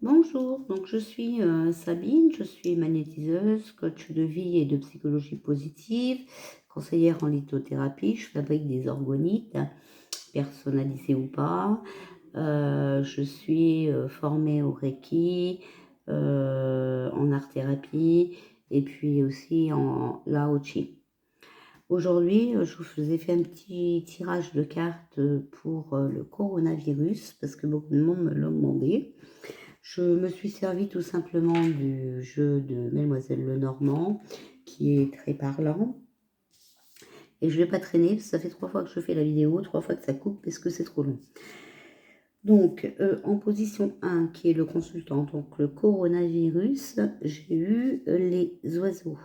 Bonjour, donc je suis Sabine, je suis magnétiseuse, coach de vie et de psychologie positive, conseillère en lithothérapie, je fabrique des orgonites, personnalisés ou pas. Je suis formée au Reiki, en art-thérapie et puis aussi en Lao Chi. Aujourd'hui, je vous ai fait un petit tirage de cartes pour le coronavirus parce que beaucoup de monde me l'a demandé. Je me suis servi tout simplement du jeu de Mademoiselle Lenormand, qui est très parlant. Et je ne vais pas traîner, parce que ça fait 3 fois que je fais la vidéo, 3 fois que ça coupe, parce que c'est trop long. Donc, en position 1, qui est le consultant, donc le coronavirus, j'ai eu les oiseaux.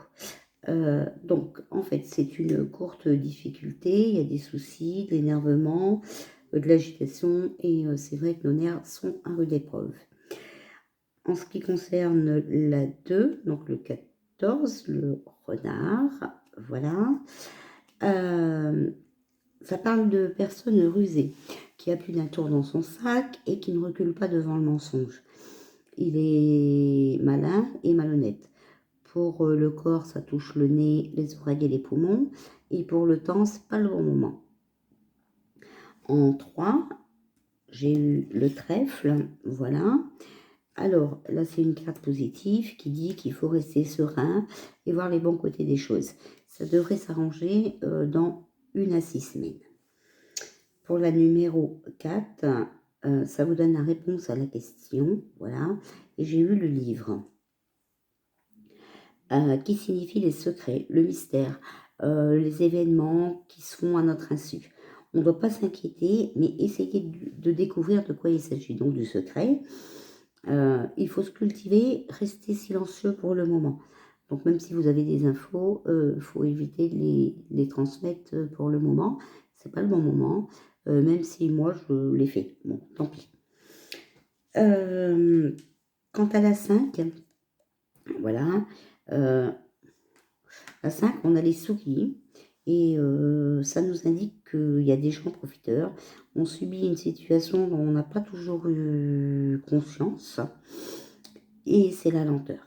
Donc, en fait, c'est une courte difficulté, il y a des soucis, de l'énervement, de l'agitation, et c'est vrai que nos nerfs sont à rude épreuve. En ce qui concerne la 2, donc le 14, le renard, voilà. Ça parle de personnes rusées, qui appuient d'un tour dans son sac et qui ne reculent pas devant le mensonge. Il est malin et malhonnête. Pour le corps, ça touche le nez, les oreilles et les poumons. Et pour le temps, c'est pas le bon moment. En 3, j'ai eu le trèfle, voilà. Alors, là, c'est une carte positive qui dit qu'il faut rester serein et voir les bons côtés des choses. Ça devrait s'arranger dans 1 à 6 semaines. Pour la numéro 4, ça vous donne la réponse à la question, voilà. Et j'ai eu le livre, qui signifie les secrets, le mystère, les événements qui se font à notre insu. On ne doit pas s'inquiéter, mais essayer de découvrir de quoi il s'agit. Donc, du secret. Il faut se cultiver, rester silencieux pour le moment. Donc même si vous avez des infos, faut éviter de les transmettre, pour le moment. C'est pas le bon moment, même si moi je l'ai fait. Bon, tant pis. Quant à la 5, voilà, la 5, on a les souris et ça nous indique qu'il y a des gens profiteurs. On subit une situation dont on n'a pas toujours eu conscience et c'est la lenteur.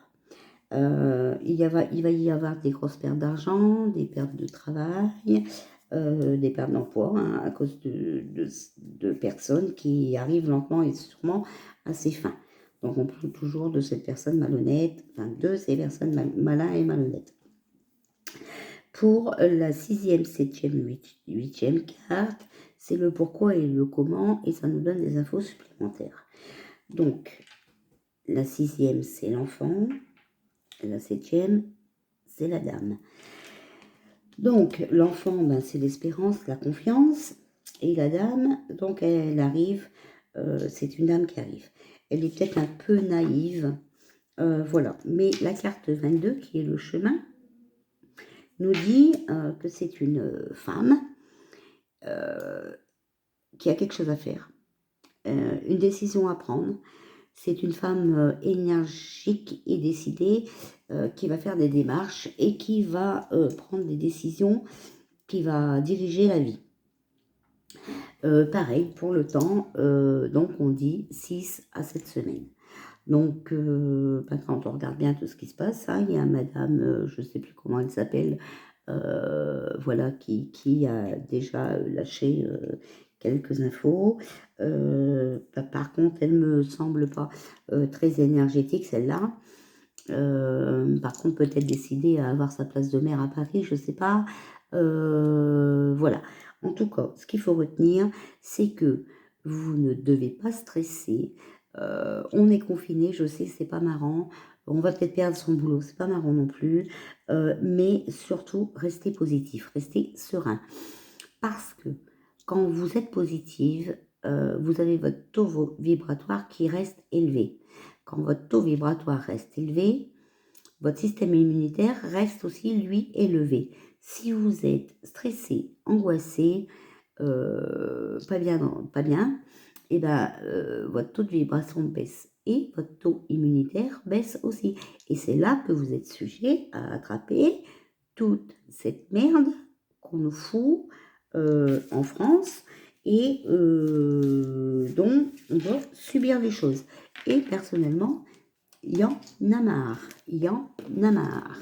Il va y avoir des grosses pertes d'argent, des pertes de travail, des pertes d'emploi, hein, à cause de personnes qui arrivent lentement et sûrement à ses fins. Donc on parle toujours de cette personne malhonnête, enfin de ces personnes malins et malhonnêtes. Pour la 6e, 7e, 8e carte, c'est le pourquoi et le comment, et ça nous donne des infos supplémentaires. Donc, la 6e, c'est l'enfant, la 7e, c'est la dame. Donc, l'enfant, c'est l'espérance, la confiance, et la dame, donc elle arrive, c'est une dame qui arrive. Elle est peut-être un peu naïve, voilà. Mais la carte 22, qui est le chemin, nous dit que c'est une femme qui a quelque chose à faire, une décision à prendre. C'est une femme énergique et décidée qui va faire des démarches et qui va prendre des décisions, qui va diriger la vie. Pareil pour le temps, donc on dit 6 à 7 semaines. Donc, quand on regarde bien tout ce qui se passe, hein, il y a madame, je ne sais plus comment elle s'appelle, voilà, qui a déjà lâché quelques infos. Par contre, elle ne me semble pas très énergétique, celle-là. Par contre, peut-être décidée à avoir sa place de mère à Paris, je ne sais pas. Voilà. En tout cas, ce qu'il faut retenir, c'est que vous ne devez pas stresser. On est confiné, je sais, c'est pas marrant. On va peut-être perdre son boulot, c'est pas marrant non plus. Mais surtout, restez positif, restez serein. Parce que quand vous êtes positive, vous avez votre taux vibratoire qui reste élevé. Quand votre taux vibratoire reste élevé, votre système immunitaire reste aussi, lui, élevé. Si vous êtes stressé, angoissé, pas bien, et votre taux de vibration baisse et votre taux immunitaire baisse aussi. Et c'est là que vous êtes sujet à attraper toute cette merde qu'on nous fout en France et dont on doit subir les choses. Et personnellement, il y en a marre. Il y en a marre.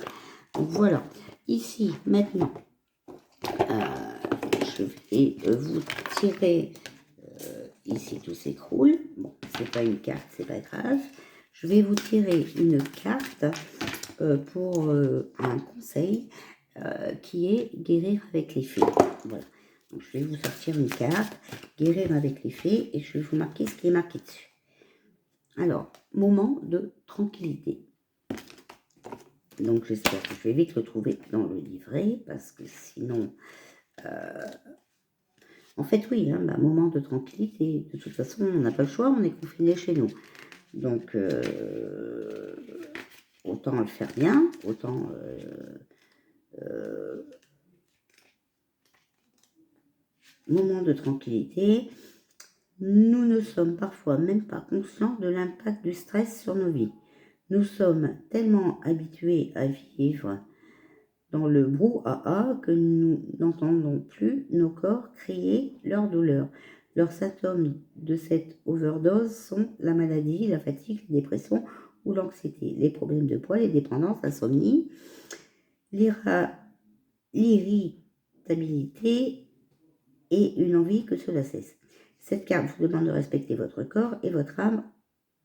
Donc voilà. Ici, maintenant, je vais vous tirer. Ici, tout s'écroule. Bon, c'est pas une carte, c'est pas grave. Je vais vous tirer une carte pour un conseil qui est guérir avec les fées. Voilà. Donc, je vais vous sortir une carte, guérir avec les fées, et je vais vous marquer ce qui est marqué dessus. Alors, moment de tranquillité. Donc, j'espère que je vais vite le trouver dans le livret, parce que sinon... En fait, oui, hein, moment de tranquillité. De toute façon, on n'a pas le choix, on est confiné chez nous. Donc, autant le faire bien, autant... moment de tranquillité. Nous ne sommes parfois même pas conscients de l'impact du stress sur nos vies. Nous sommes tellement habitués à vivre dans le brouhaha que nous n'entendons plus nos corps crier leur douleur. Leurs symptômes de cette overdose sont la maladie, la fatigue, la dépression ou l'anxiété, les problèmes de poids, les dépendances, l'insomnie, l'irritabilité et une envie que cela cesse. Cette carte vous demande de respecter votre corps et votre âme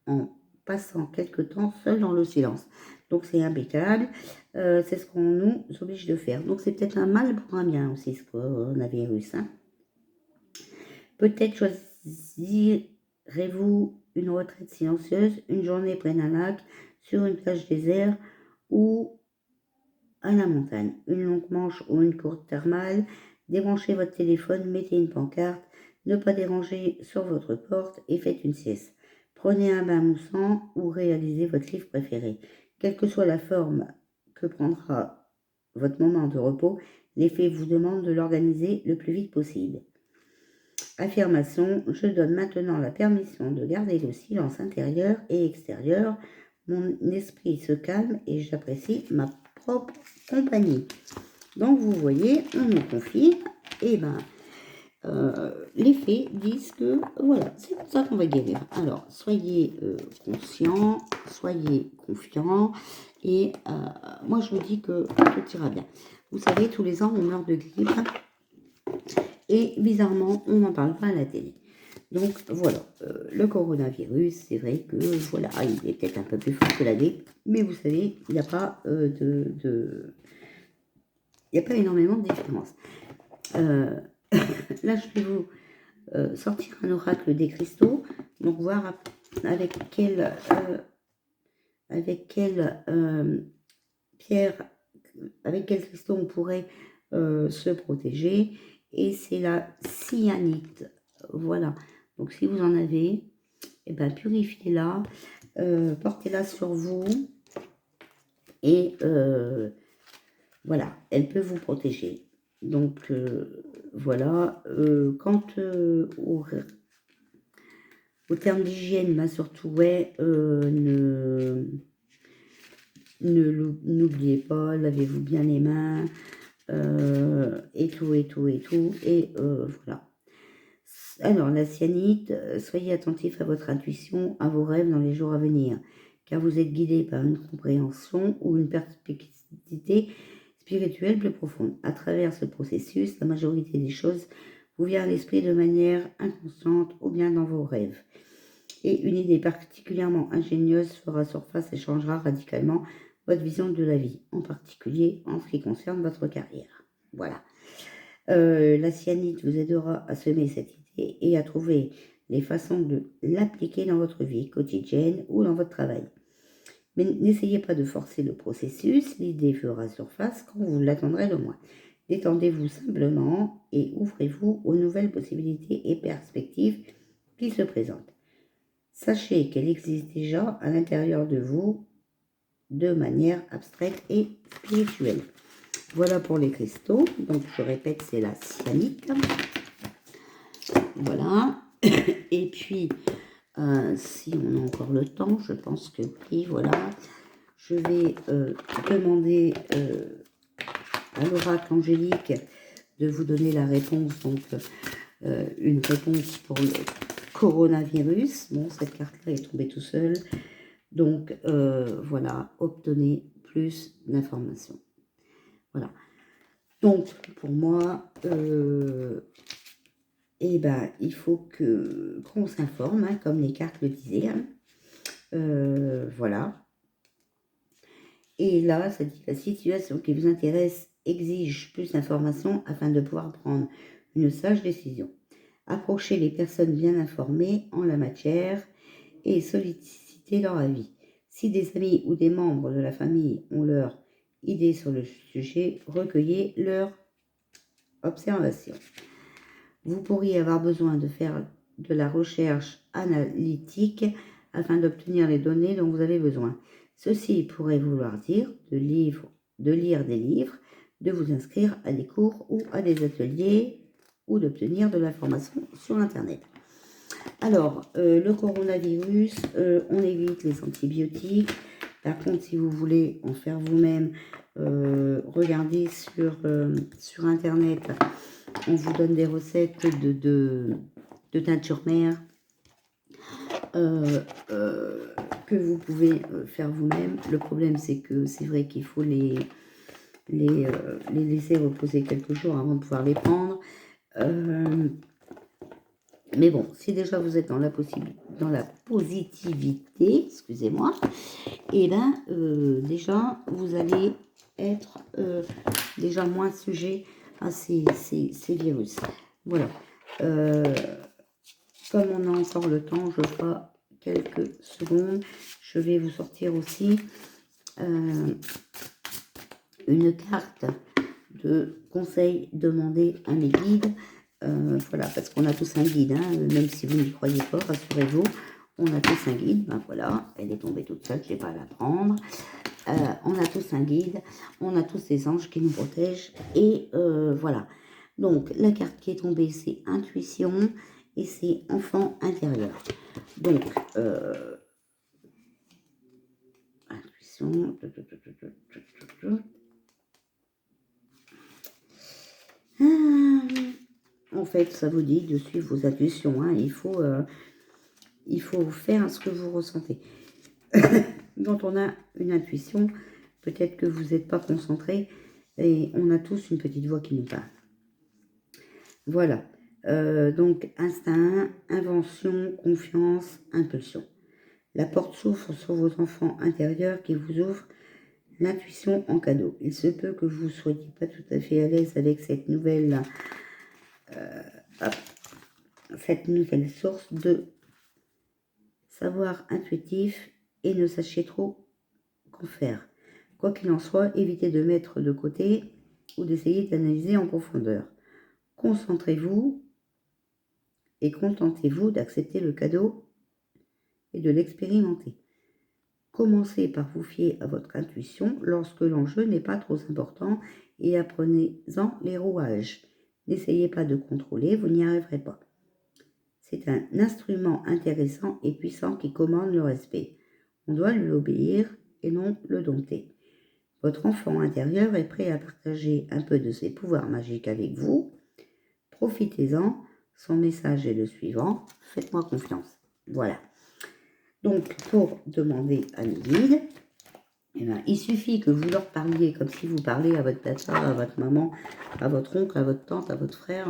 en passant quelque temps seul dans le silence. Donc c'est impeccable, c'est ce qu'on nous oblige de faire. Donc c'est peut-être un mal pour un bien aussi, ce coronavirus. Hein. Peut-être choisirez-vous une retraite silencieuse, une journée près d'un lac, sur une plage déserte ou à la montagne. Une longue manche ou une courte thermale, débranchez votre téléphone, mettez une pancarte, ne pas déranger sur votre porte et faites une sieste. Prenez un bain moussant ou réalisez votre livre préféré. Quelle que soit la forme que prendra votre moment de repos, les fées vous demandent de l'organiser le plus vite possible. Affirmation, je donne maintenant la permission de garder le silence intérieur et extérieur. Mon esprit se calme et j'apprécie ma propre compagnie. Donc vous voyez, on nous confie, et les fées disent que voilà, c'est comme ça qu'on va guérir. Alors, soyez conscients, soyez confiants, et moi je vous dis que tout ira bien. Vous savez, tous les ans, on meurt de grippe, et bizarrement, on n'en parle pas à la télé. Donc voilà, le coronavirus, c'est vrai que voilà, il est peut-être un peu plus fort que la grippe, mais vous savez, il n'y a pas il n'y a pas énormément de différence. Là, je vais vous sortir un oracle des cristaux, donc voir avec quelle pierre, avec quel cristaux on pourrait se protéger. Et c'est la cyanite. Voilà. Donc si vous en avez, eh ben, purifiez-la, portez-la sur vous. Et voilà, elle peut vous protéger. Donc voilà, quant au terme d'hygiène, surtout, ouais, n'oubliez pas, lavez-vous bien les mains, et tout, et voilà. Alors, la cyanite, soyez attentif à votre intuition, à vos rêves dans les jours à venir, car vous êtes guidé par une compréhension ou une perspicacité spirituelle plus profonde. À travers ce processus, la majorité des choses vous vient à l'esprit de manière inconsciente ou bien dans vos rêves. Et une idée particulièrement ingénieuse fera surface et changera radicalement votre vision de la vie, en particulier en ce qui concerne votre carrière. Voilà. La cyanite vous aidera à semer cette idée et à trouver les façons de l'appliquer dans votre vie quotidienne ou dans votre travail. Mais n'essayez pas de forcer le processus, l'idée fera surface quand vous l'attendrez le moins. Détendez-vous simplement et ouvrez-vous aux nouvelles possibilités et perspectives qui se présentent. Sachez qu'elle existe déjà à l'intérieur de vous de manière abstraite et spirituelle. Voilà pour les cristaux. Donc je répète, c'est la cyanite. Voilà. Et puis, si on a encore le temps, je pense que oui, voilà. Je vais demander à l'oracle angélique de vous donner la réponse donc, une réponse pour le coronavirus. Bon, cette carte-là est tombée tout seul. Donc, voilà, obtenez plus d'informations. Voilà. Donc, pour moi, il faut qu'on s'informe, hein, comme les cartes le disaient. Hein. Voilà. Et là, ça dit la situation qui vous intéresse exige plus d'informations afin de pouvoir prendre une sage décision. Approchez les personnes bien informées en la matière et sollicitez leur avis. Si des amis ou des membres de la famille ont leur idée sur le sujet, recueillez leurs observations. Vous pourriez avoir besoin de faire de la recherche analytique afin d'obtenir les données dont vous avez besoin. Ceci pourrait vouloir dire de lire des livres, de vous inscrire à des cours ou à des ateliers ou d'obtenir de l'information sur Internet. Alors, le coronavirus, on évite les antibiotiques. Par contre, si vous voulez en faire vous-même, regardez sur Internet. On vous donne des recettes de teinture mère que vous pouvez faire vous-même. Le problème, c'est que c'est vrai qu'il faut les laisser reposer quelques jours avant de pouvoir les prendre. Mais bon, si déjà vous êtes dans la positivité, excusez-moi, et bien déjà vous allez être déjà moins sujet à ces virus. Voilà. Comme on a encore le temps, je ferai quelques secondes. Je vais vous sortir aussi une carte de conseil demandé à mes guides. Voilà, parce qu'on a tous un guide, hein, même si vous n'y croyez pas, rassurez-vous, on a tous un guide. Ben voilà, elle est tombée toute seule, je n'ai pas à la prendre. On a tous un guide, on a tous des anges qui nous protègent, et voilà. Donc, la carte qui est tombée, c'est intuition, et c'est enfant intérieur. Donc, intuition. En fait, ça vous dit de suivre vos intuitions. Hein. Il faut faire ce que vous ressentez. Quand on a une intuition, peut-être que vous n'êtes pas concentré, et on a tous une petite voix qui nous parle. Voilà. Donc, instinct, invention, confiance, impulsion. La porte s'ouvre sur vos enfants intérieurs qui vous ouvrent l'intuition en cadeau. Il se peut que vous ne soyez pas tout à fait à l'aise avec cette nouvelle source de savoir intuitif et ne sachez trop qu'en faire. Quoi qu'il en soit, évitez de mettre de côté ou d'essayer d'analyser en profondeur. Concentrez-vous et contentez-vous d'accepter le cadeau et de l'expérimenter. Commencez par vous fier à votre intuition lorsque l'enjeu n'est pas trop important et apprenez-en les rouages. N'essayez pas de contrôler, vous n'y arriverez pas. C'est un instrument intéressant et puissant qui commande le respect. On doit lui obéir et non le dompter. Votre enfant intérieur est prêt à partager un peu de ses pouvoirs magiques avec vous. Profitez-en. Son message est le suivant. Faites-moi confiance. Voilà. Donc, pour demander à mes guides, il suffit que vous leur parliez comme si vous parliez à votre papa, à votre maman, à votre oncle, à votre tante, à votre frère,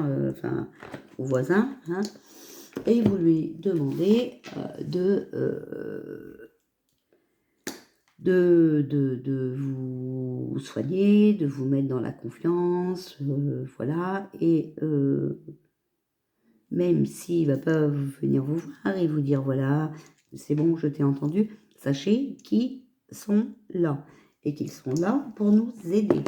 au voisin, hein, et vous lui demandez de vous soigner, de vous mettre dans la confiance, voilà, et même s'il ne va pas venir vous voir et vous dire, voilà, c'est bon, je t'ai entendu, sachez qu'ils sont là, et qu'ils sont là pour nous aider.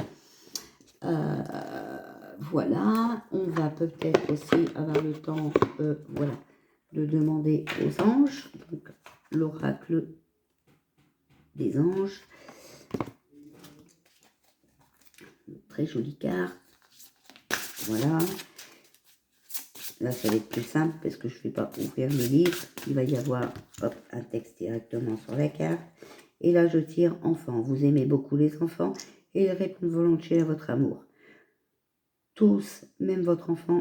Voilà, on va peut-être aussi avoir le temps, voilà, de demander aux anges, donc l'oracle des anges, très jolie carte, voilà. Là, ça va être plus simple parce que je ne vais pas ouvrir le livre. Il va y avoir un texte directement sur la carte. Et là, je tire enfant. Vous aimez beaucoup les enfants et ils répondent volontiers à votre amour. Tous, même votre enfant,